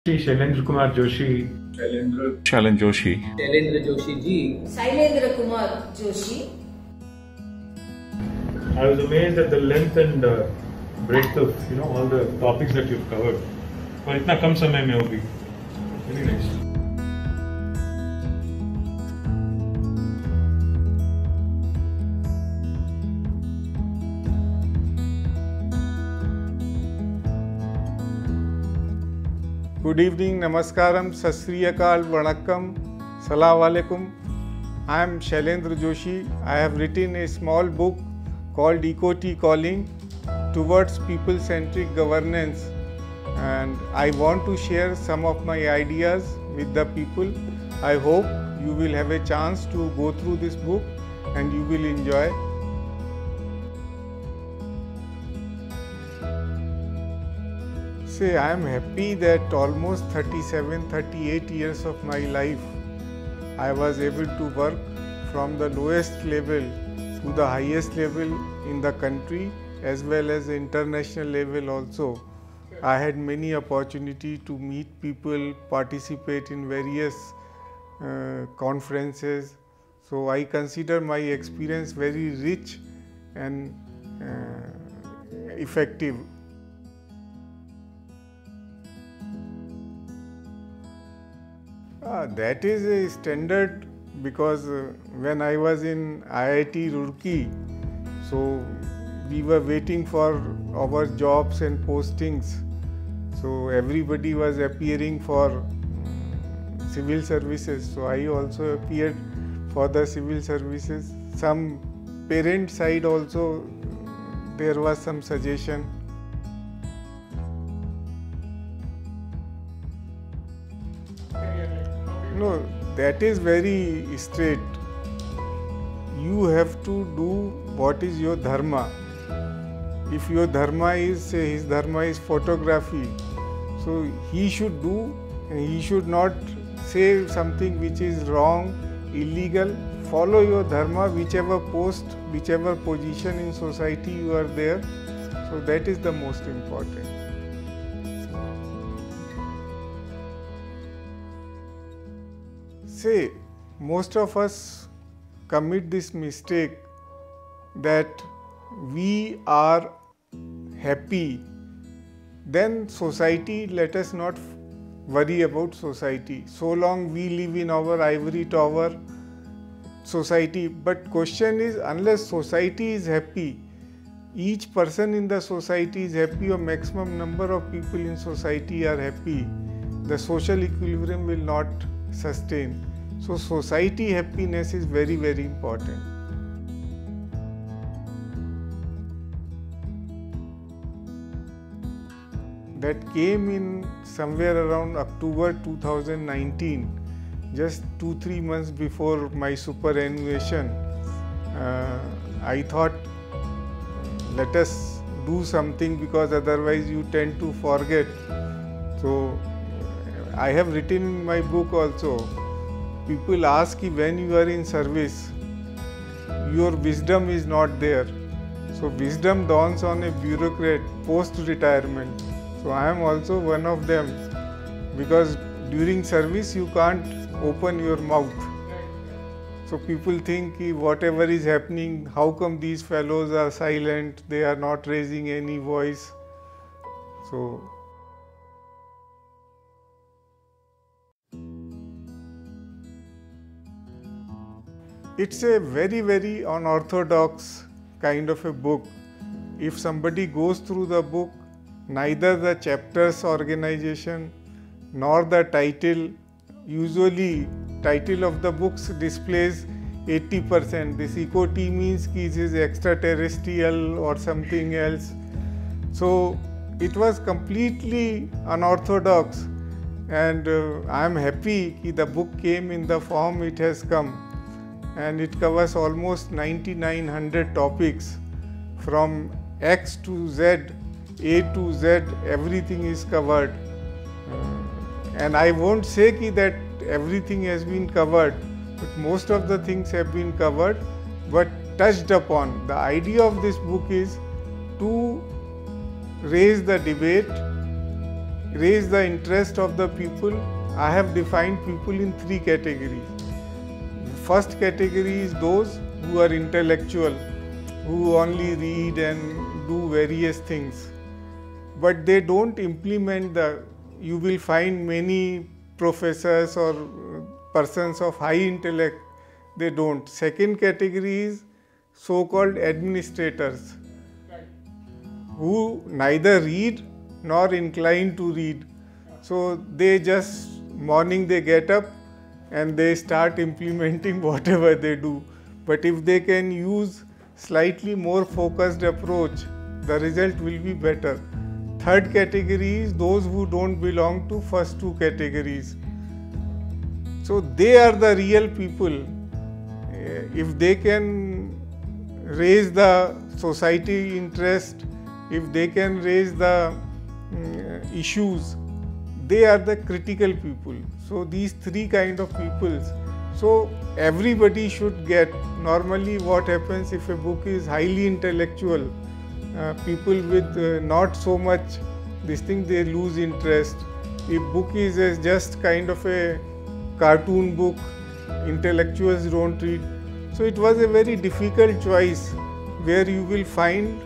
Shailendra Kumar Joshi, Shailendra Joshi. Shailendra Joshi ji. Shailendra Kumar Joshi. I was amazed at the length and breadth of all the topics that you've covered. और इतना कम समय में होगी. Very nice. Good evening, Namaskaram, Sat Sri Akal, Vanakkam, Salaam Alaikum. I am Shailendra Joshi. I have written a small book called EcoT Calling Towards People-Centric Governance, and I want to share some of my ideas with the people. I hope you will have a chance to go through this book and you will enjoy. I am happy that almost 37-38 years of my life I was able to work from the lowest level to the highest level in the country as well as the international level also. I had many opportunity to meet people, participate in various conferences. So I consider my experience very rich and effective. That is a standard because when I was in IIT Roorkee, so we were waiting for our jobs and postings. So everybody was appearing for civil services. So I also appeared for the civil services. Some parent side also there was some suggestion. No, that is very straight. You have to do what is your dharma. If your dharma is, say his dharma is photography, so he should do, and he should not say something which is wrong, illegal. Follow your dharma, whichever post, whichever position in society you are there. So that is the most important. Say, most of us commit this mistake that we are happy, then society, let us not worry about society. So long we live in our ivory tower, society. But question is, unless society is happy, each person in the society is happy or maximum number of people in society are happy, the social equilibrium will not sustain. So society happiness is very, very important. That came in somewhere around October 2019, just 2-3 months before my superannuation. I thought, let us do something because otherwise you tend to forget. So I have written in my book also, people ask when you are in service, your wisdom is not there. So wisdom dawns on a bureaucrat post-retirement. So I am also one of them, because during service you can't open your mouth. So people think whatever is happening, how come these fellows are silent, they are not raising any voice. So it's a very, very unorthodox kind of a book. If somebody goes through the book, neither the chapters organization nor the title, usually title of the books displays 80%. This EcoT means it is extraterrestrial or something else. So it was completely unorthodox, and I am happy that the book came in the form it has come. And it covers almost 9,900 topics from X to Z, A to Z, everything is covered. And I won't say that everything has been covered, but most of the things have been covered but touched upon. The idea of this book is to raise the debate raise the interest of the people, I have defined people in three categories. First category is those who are intellectual, who only read and do various things, but they don't implement the. You will find many professors or persons of high intellect, they don't. Second category is so-called administrators, who neither read nor inclined to read. So they just morning they get up and they start implementing whatever they do. But if they can use slightly more focused approach, the result will be better. Third category is those who don't belong to first two categories. So they are the real people. If they can raise the society interest, if they can raise the issues, they are the critical people. So these three kind of peoples. So everybody should get. Normally what happens if a book is highly intellectual, people with not so much this thing, they lose interest. If book is just kind of a cartoon book, intellectuals don't read. So it was a very difficult choice where you will find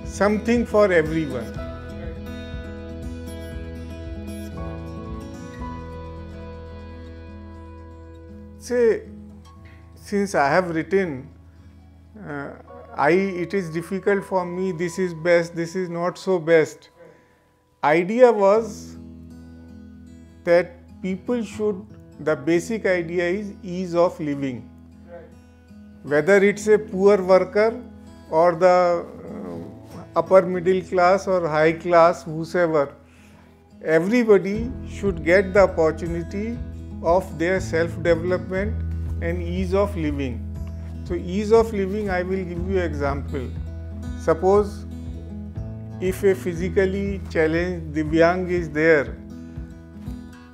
something for everyone. Say, since I have written, it is difficult for me, this is best, this is not so best. Idea was that people should, the basic idea is ease of living. Whether it's a poor worker or the upper middle class or high class, whosoever, everybody should get the opportunity of their self-development and ease of living. So ease of living, I will give you an example. Suppose if a physically challenged Divyang is there,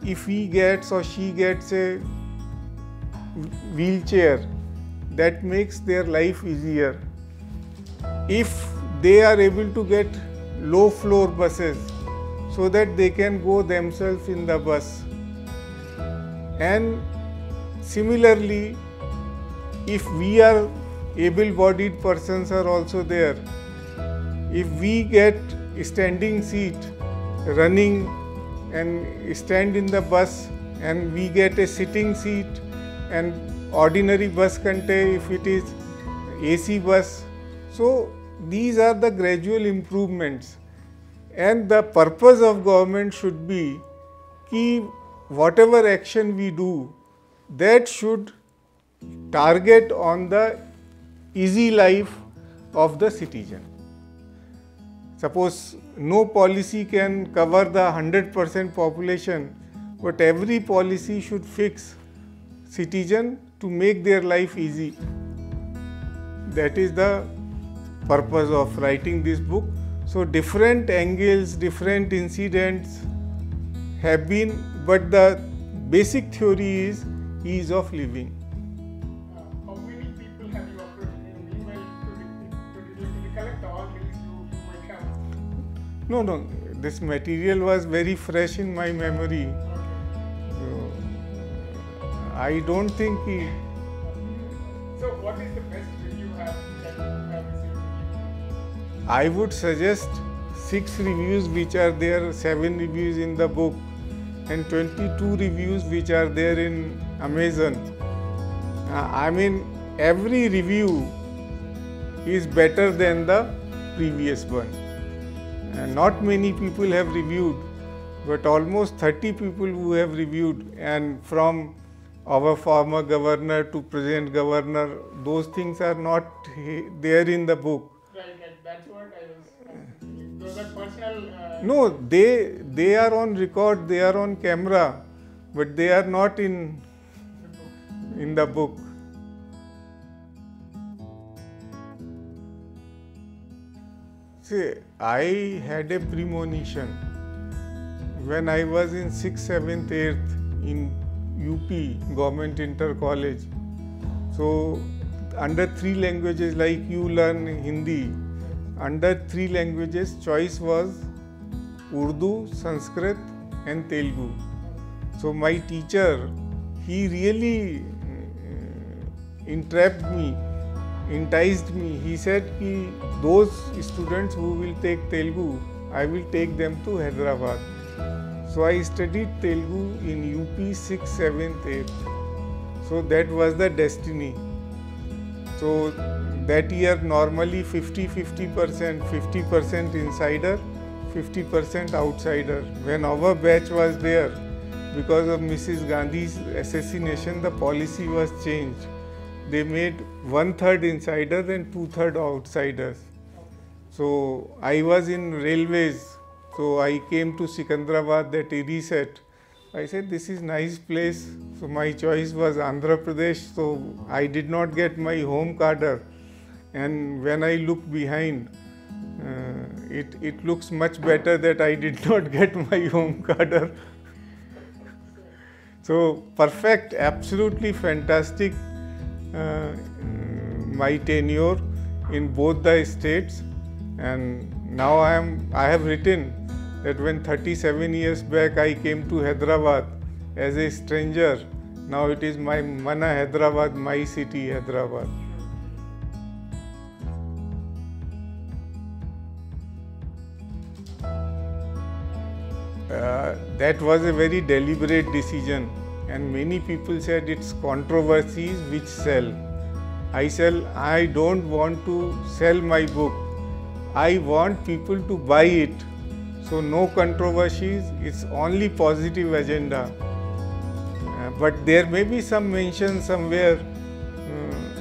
if he gets or she gets a wheelchair, that makes their life easier. If they are able to get low floor buses so that they can go themselves in the bus. And similarly, if we are able-bodied persons are also there, if we get standing seat, running and stand in the bus, and we get a sitting seat, and ordinary bus kante if it is AC bus. So these are the gradual improvements, and the purpose of government should be ki whatever action we do, that should target on the easy life of the citizen. Suppose no policy can cover the 100% population, but every policy should fix citizen to make their life easy. That is the purpose of writing this book. So different angles, different incidents have been, but the basic theory is ease of living. How many people have you approached in email to recollect all things you might have? No, this material was very fresh in my memory. So, I don't think So what is the best review that you have received? I would suggest 6 reviews which are there, 7 reviews in the book, and 22 reviews which are there in Amazon. I mean, every review is better than the previous one. And not many people have reviewed, but almost 30 people who have reviewed, and from our former governor to present governor, those things are not there in the book. Right, that's what I was asking. Those are personal... No, they are on record, they are on camera, but they are not in the book. See, I had a premonition when I was in 6th, 7th, 8th in UP, Government Inter College. So, under 3 languages, like you learn Hindi, under 3 languages, choice was Urdu, Sanskrit and Telugu. So my teacher, he really enticed me. He said, those students who will take Telugu, I will take them to Hyderabad. So I studied Telugu in UP 6th, 7th, 8th. So that was the destiny. So that year normally 50% insider, 50% outsider. When our batch was there, because of Mrs. Gandhi's assassination, the policy was changed. They made 1/3 insider and 2/3 outsiders. So I was in railways. So I came to Sikandrabad, that reset. I said, this is nice place. So my choice was Andhra Pradesh. So I did not get my home cadre. And when I look behind, it looks much better that I did not get my home cadre. So perfect, absolutely fantastic my tenure in both the states. And now I have written that when 37 years back I came to Hyderabad as a stranger, now it is my Mana Hyderabad, my city Hyderabad. That was a very deliberate decision, and many people said it's controversies which sell. I don't want to sell my book. I want people to buy it. So no controversies, it's only positive agenda. But there may be some mention somewhere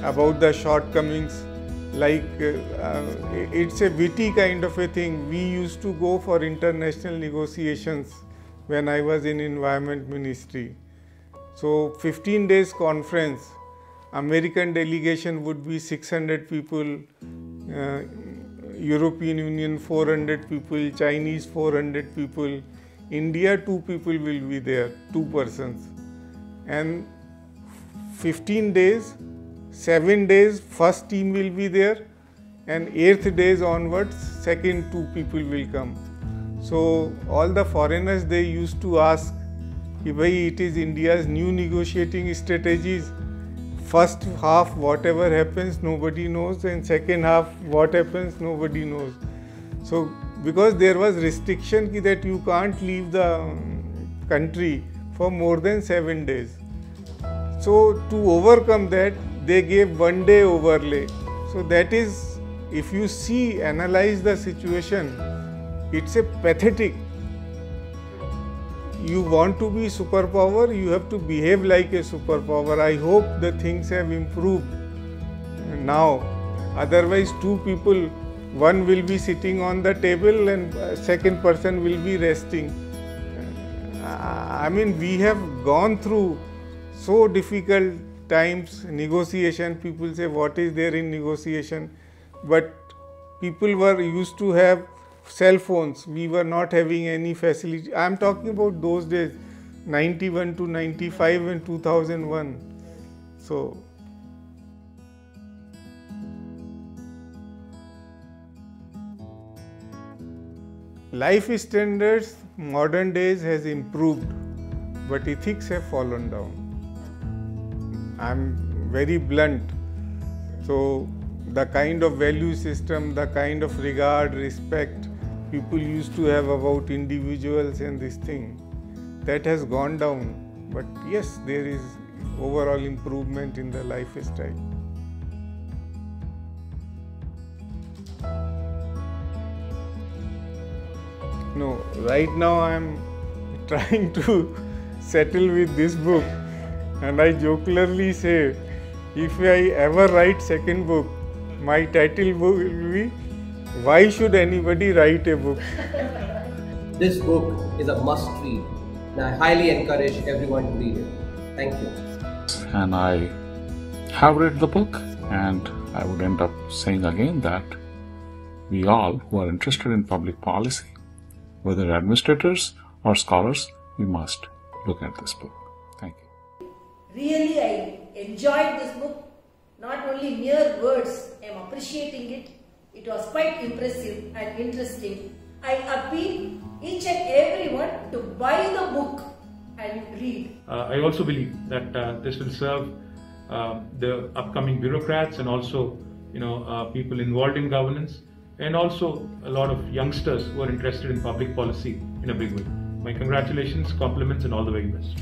about the shortcomings, like it's a witty kind of a thing. We used to go for international negotiations when I was in Environment Ministry. So 15 days conference, American delegation would be 600 people, European Union 400 people, Chinese 400 people, India 2 people will be there, 2 persons. And 15 days, 7 days first team will be there, and 8th days onwards second 2 people will come. So all the foreigners, they used to ask, it is India's new negotiating strategies. First half whatever happens nobody knows, and second half what happens nobody knows. So because there was restriction that you can't leave the country for more than 7 days. So to overcome that, they gave 1 day overlay. So that is, if you analyze the situation, it's a pathetic. You want to be superpower, you have to behave like a superpower. I hope the things have improved now. Otherwise 2 people, one will be sitting on the table and second person will be resting. I mean, we have gone through so difficult times, negotiation. People say, what is there in negotiation? But people were used to have cell phones. We were not having any facility. I am talking about those days, 91 to 95 and 2001. So life standards modern days has improved, but ethics have fallen down. I am very blunt. So the kind of value system, the kind of regard, respect people used to have about individuals and this thing, that has gone down. But yes, there is overall improvement in the lifestyle. No, right now I am trying to settle with this book, and I jokingly say, if I ever write second book, my title book will be, Why Should Anybody Write a Book? This book is a must read, and I highly encourage everyone to read it. Thank you. And I have read the book, and I would end up saying again that we all who are interested in public policy, whether administrators or scholars, we must look at this book. Thank you. Really, I enjoyed this book. Not only mere words, I am appreciating it. It was quite impressive and interesting. I appeal each and everyone to buy the book and read. I also believe that this will serve the upcoming bureaucrats and also people involved in governance, and also a lot of youngsters who are interested in public policy in a big way. My congratulations, compliments, and all the very best.